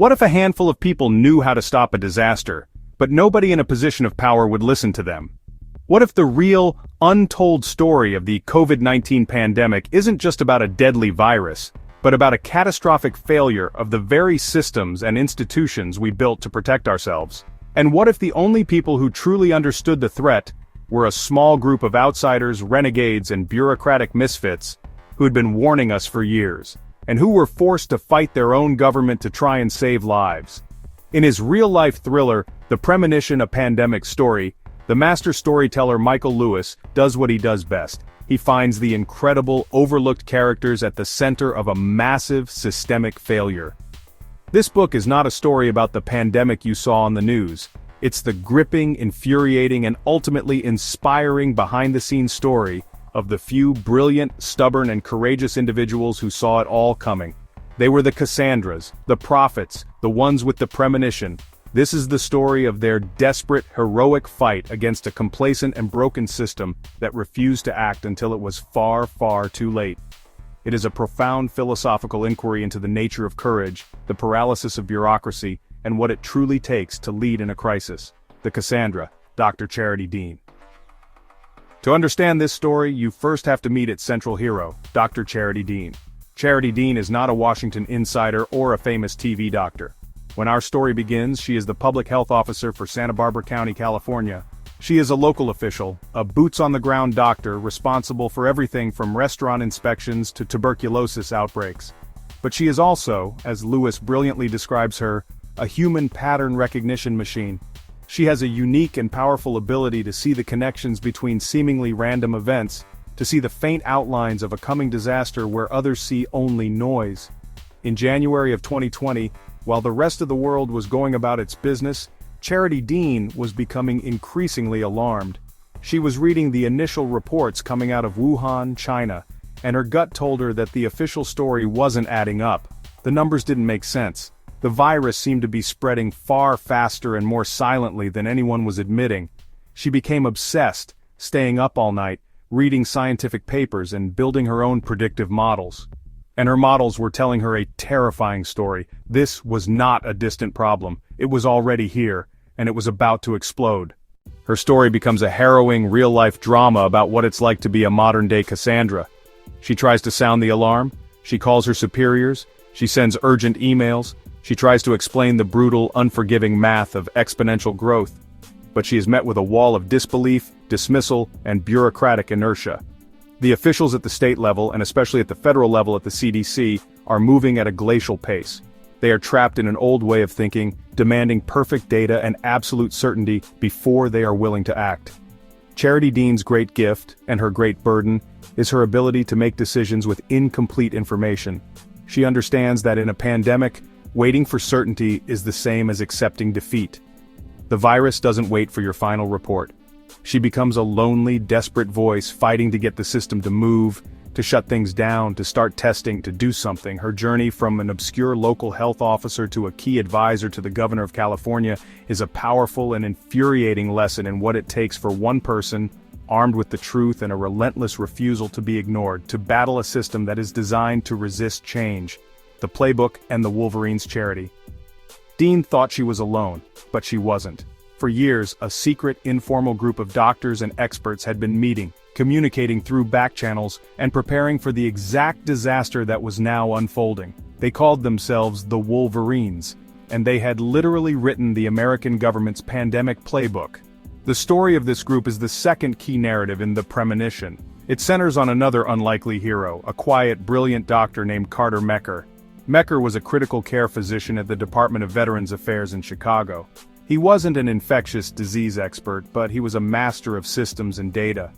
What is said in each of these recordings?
What if a handful of people knew how to stop a disaster, but nobody in a position of power would listen to them? What if the real, untold story of the COVID-19 pandemic isn't just about a deadly virus, but about a catastrophic failure of the very systems and institutions we built to protect ourselves? And what if the only people who truly understood the threat were a small group of outsiders, renegades, and bureaucratic misfits who had been warning us for years, and who were forced to fight their own government to try and save lives? In his real-life thriller, The Premonition: A Pandemic Story, the master storyteller Michael Lewis does what he does best. He finds the incredible, overlooked characters at the center of a massive, systemic failure. This book is not a story about the pandemic you saw on the news. It's the gripping, infuriating, and ultimately inspiring behind-the-scenes story of the few brilliant, stubborn, and courageous individuals who saw it all coming. They were the Cassandras, the prophets, the ones with the premonition. This is the story of their desperate, heroic fight against a complacent and broken system that refused to act until it was far, far too late. It is a profound philosophical inquiry into the nature of courage, the paralysis of bureaucracy, and what it truly takes to lead in a crisis. The Cassandra, Dr. Charity Dean. To understand this story, you first have to meet its central hero, Dr. Charity Dean. Charity Dean is not a Washington insider or a famous TV doctor. When our story begins, she is the public health officer for Santa Barbara County, California. She is a local official, a boots-on-the-ground doctor responsible for everything from restaurant inspections to tuberculosis outbreaks. But she is also, as Lewis brilliantly describes her, a human pattern recognition machine. She has a unique and powerful ability to see the connections between seemingly random events, to see the faint outlines of a coming disaster where others see only noise. In January of 2020, while the rest of the world was going about its business, Charity Dean was becoming increasingly alarmed. She was reading the initial reports coming out of Wuhan, China, and her gut told her that the official story wasn't adding up. The numbers didn't make sense. The virus seemed to be spreading far faster and more silently than anyone was admitting. She became obsessed, staying up all night, reading scientific papers and building her own predictive models. And her models were telling her a terrifying story. This was not a distant problem. It was already here, and it was about to explode. Her story becomes a harrowing, real-life drama about what it's like to be a modern-day Cassandra. She tries to sound the alarm. She calls her superiors. She sends urgent emails. She tries to explain the brutal, unforgiving math of exponential growth. But she is met with a wall of disbelief, dismissal, and bureaucratic inertia. The officials at the state level, and especially at the federal level at the CDC, are moving at a glacial pace. They are trapped in an old way of thinking, demanding perfect data and absolute certainty before they are willing to act. Charity Dean's great gift, and her great burden, is her ability to make decisions with incomplete information. She understands that in a pandemic, waiting for certainty is the same as accepting defeat. The virus doesn't wait for your final report. She becomes a lonely, desperate voice fighting to get the system to move, to shut things down, to start testing, to do something. Her journey from an obscure local health officer to a key advisor to the governor of California is a powerful and infuriating lesson in what it takes for one person, armed with the truth and a relentless refusal to be ignored, to battle a system that is designed to resist change. The Playbook and the Wolverines charity. Dean thought she was alone, but she wasn't. For years, a secret, informal group of doctors and experts had been meeting, communicating through back channels, and preparing for the exact disaster that was now unfolding. They called themselves the Wolverines, and they had literally written the American government's pandemic playbook. The story of this group is the second key narrative in The Premonition. It centers on another unlikely hero, a quiet, brilliant doctor named Carter Mecker. Mecker was a critical care physician at the Department of Veterans Affairs in Chicago. He wasn't an infectious disease expert, but he was a master of systems and data.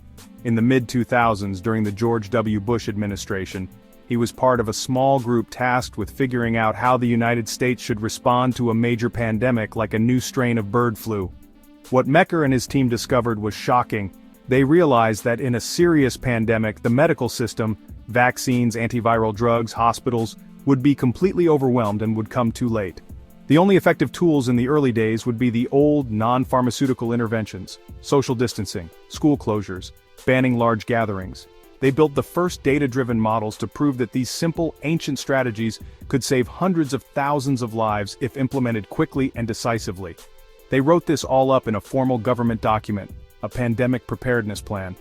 In the mid-2000s, during the George W. Bush administration, he was part of a small group tasked with figuring out how the United States should respond to a major pandemic like a new strain of bird flu. What Mecker and his team discovered was shocking. They realized that in a serious pandemic, the medical system, vaccines, antiviral drugs, hospitals, would be completely overwhelmed and would come too late. The only effective tools in the early days would be the old, non-pharmaceutical interventions, social distancing, school closures, banning large gatherings. They built the first data-driven models to prove that these simple, ancient strategies could save hundreds of thousands of lives if implemented quickly and decisively. They wrote this all up in a formal government document, a pandemic preparedness plan.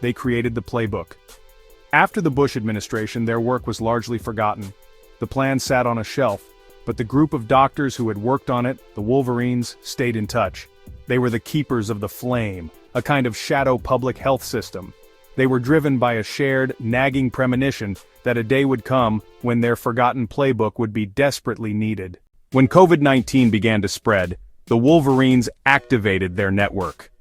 They created the Playbook. After the Bush administration, their work was largely forgotten. The plan sat on a shelf, but the group of doctors who had worked on it, the Wolverines, stayed in touch. They were the keepers of the flame, a kind of shadow public health system. They were driven by a shared, nagging premonition that a day would come when their forgotten playbook would be desperately needed. When COVID-19 began to spread, the Wolverines activated their network.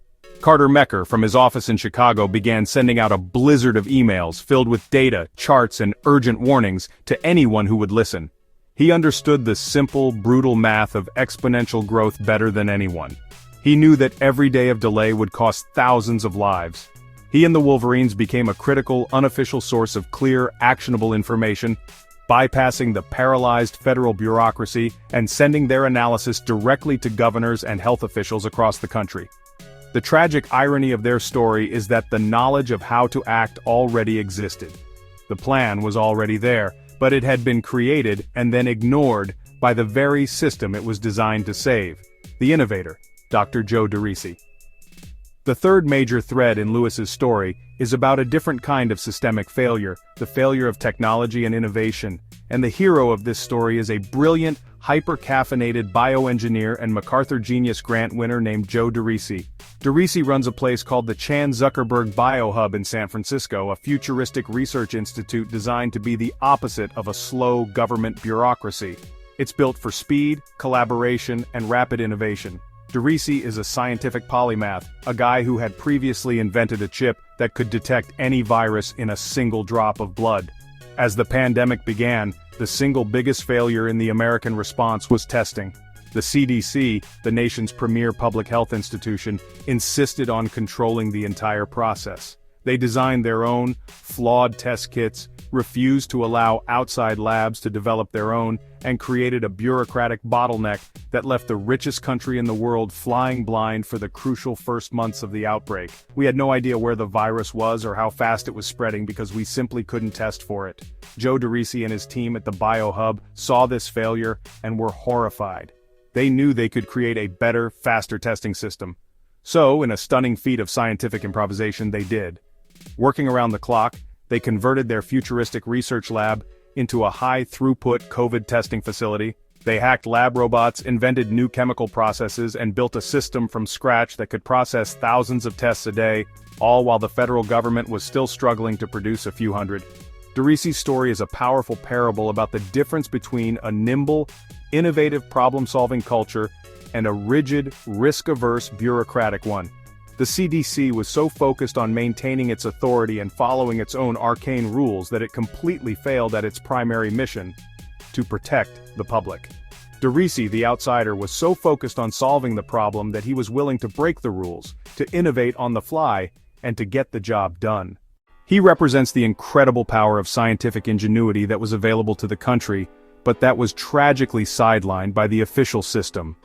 Carter Mecker from his office in Chicago began sending out a blizzard of emails filled with data, charts, and urgent warnings to anyone who would listen. He understood the simple, brutal math of exponential growth better than anyone. He knew that every day of delay would cost thousands of lives. He and the Wolverines became a critical, unofficial source of clear, actionable information, bypassing the paralyzed federal bureaucracy and sending their analysis directly to governors and health officials across the country. The tragic irony of their story is that the knowledge of how to act already existed. The plan was already there, but it had been created and then ignored by the very system it was designed to save, the innovator, Dr. Joe DeRisi. The third major thread in Lewis's story is about a different kind of systemic failure, the failure of technology and innovation, and the hero of this story is a brilliant, hyper-caffeinated bioengineer and MacArthur Genius Grant winner named Joe DeRisi. DeRisi runs a place called the Chan Zuckerberg BioHub in San Francisco, a futuristic research institute designed to be the opposite of a slow government bureaucracy. It's built for speed, collaboration, and rapid innovation. DeRisi is a scientific polymath, a guy who had previously invented a chip that could detect any virus in a single drop of blood. As the pandemic began, the single biggest failure in the American response was testing. The CDC, the nation's premier public health institution, insisted on controlling the entire process. They designed their own, flawed test kits, refused to allow outside labs to develop their own, and created a bureaucratic bottleneck that left the richest country in the world flying blind for the crucial first months of the outbreak. We had no idea where the virus was or how fast it was spreading because we simply couldn't test for it. Joe DeRisi and his team at the BioHub saw this failure and were horrified. They knew they could create a better, faster testing system. So, in a stunning feat of scientific improvisation, they did. Working around the clock, they converted their futuristic research lab into a high-throughput COVID testing facility. They hacked lab robots, invented new chemical processes, and built a system from scratch that could process thousands of tests a day, all while the federal government was still struggling to produce a few hundred. DeRisi's story is a powerful parable about the difference between a nimble, innovative problem-solving culture and a rigid, risk-averse bureaucratic one. The CDC was so focused on maintaining its authority and following its own arcane rules that it completely failed at its primary mission, to protect the public. DeRisi, the outsider, was so focused on solving the problem that he was willing to break the rules, to innovate on the fly, and to get the job done. He represents the incredible power of scientific ingenuity that was available to the country, but that was tragically sidelined by the official system.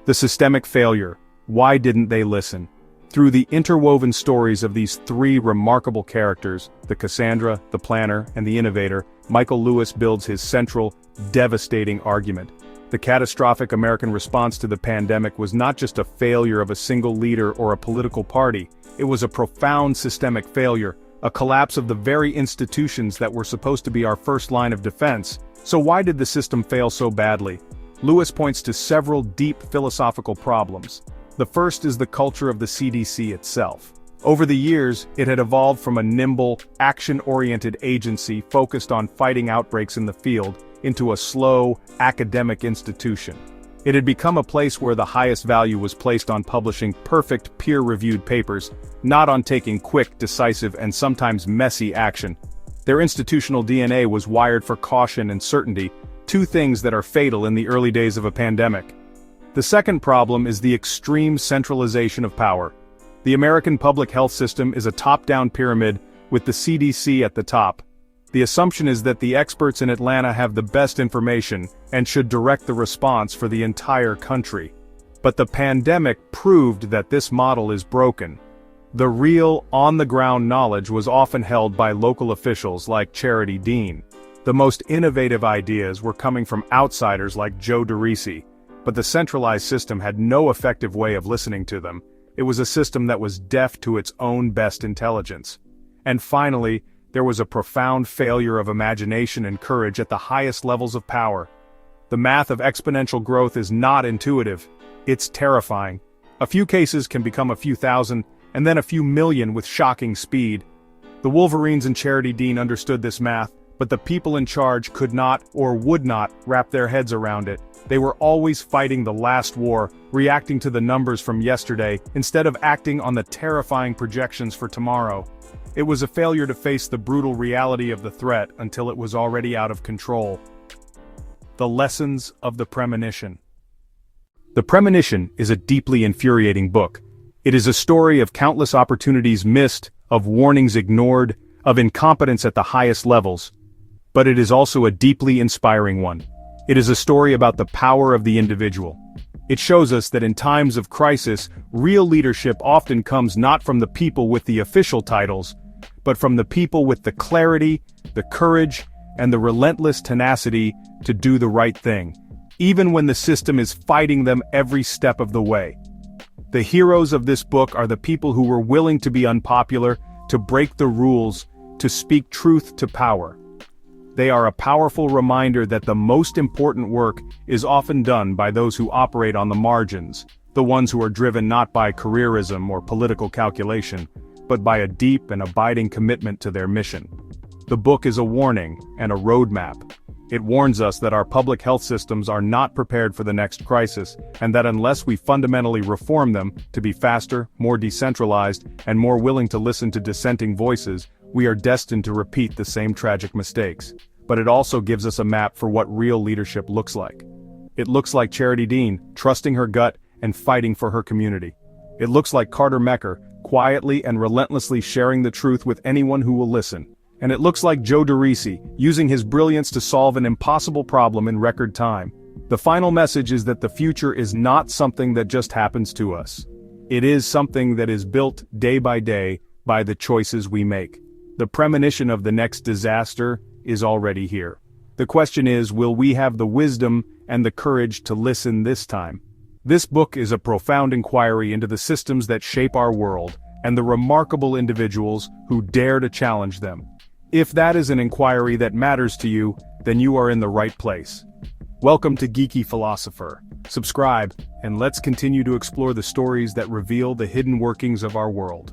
The systemic failure. Why didn't they listen? Through the interwoven stories of these three remarkable characters, the Cassandra, the planner, and the innovator, Michael Lewis builds his central, devastating argument. The catastrophic American response to the pandemic was not just a failure of a single leader or a political party, it was a profound systemic failure, a collapse of the very institutions that were supposed to be our first line of defense. So why did the system fail so badly? Lewis points to several deep philosophical problems. The first is the culture of the CDC itself. Over the years, it had evolved from a nimble, action-oriented agency focused on fighting outbreaks in the field into a slow, academic institution. It had become a place where the highest value was placed on publishing perfect, peer-reviewed papers, not on taking quick, decisive, and sometimes messy action. Their institutional DNA was wired for caution and certainty, two things that are fatal in the early days of a pandemic. The second problem is the extreme centralization of power. The American public health system is a top-down pyramid with the CDC at the top. The assumption is that the experts in Atlanta have the best information and should direct the response for the entire country. But the pandemic proved that this model is broken. The real, on-the-ground knowledge was often held by local officials like Charity Dean. The most innovative ideas were coming from outsiders like Joe DeRisi, but the centralized system had no effective way of listening to them. It was a system that was deaf to its own best intelligence. And finally, there was a profound failure of imagination and courage at the highest levels of power. The math of exponential growth is not intuitive. It's terrifying. A few cases can become a few thousand, and then a few million with shocking speed. The Wolverines and Charity Dean understood this math, but the people in charge could not or would not wrap their heads around it. They were always fighting the last war, reacting to the numbers from yesterday, instead of acting on the terrifying projections for tomorrow. It was a failure to face the brutal reality of the threat until it was already out of control. The lessons of the Premonition. The Premonition is a deeply infuriating book. It is a story of countless opportunities missed, of warnings ignored, of incompetence at the highest levels. But it is also a deeply inspiring one. It is a story about the power of the individual. It shows us that in times of crisis, real leadership often comes not from the people with the official titles, but from the people with the clarity, the courage, and the relentless tenacity to do the right thing, even when the system is fighting them every step of the way. The heroes of this book are the people who were willing to be unpopular, to break the rules, to speak truth to power. They are a powerful reminder that the most important work is often done by those who operate on the margins, the ones who are driven not by careerism or political calculation, but by a deep and abiding commitment to their mission. The book is a warning and a roadmap. It warns us that our public health systems are not prepared for the next crisis, and that unless we fundamentally reform them to be faster, more decentralized, and more willing to listen to dissenting voices, we are destined to repeat the same tragic mistakes. But it also gives us a map for what real leadership looks like. It looks like Charity Dean, trusting her gut and fighting for her community. It looks like Carter Mecker, quietly and relentlessly sharing the truth with anyone who will listen. And it looks like Joe DeRisi, using his brilliance to solve an impossible problem in record time. The final message is that the future is not something that just happens to us. It is something that is built day by the choices we make. The premonition of the next disaster is already here. The question is, will we have the wisdom and the courage to listen this time? This book is a profound inquiry into the systems that shape our world, and the remarkable individuals who dare to challenge them. If that is an inquiry that matters to you, then you are in the right place. Welcome to Geeky Philosopher. Subscribe, and let's continue to explore the stories that reveal the hidden workings of our world.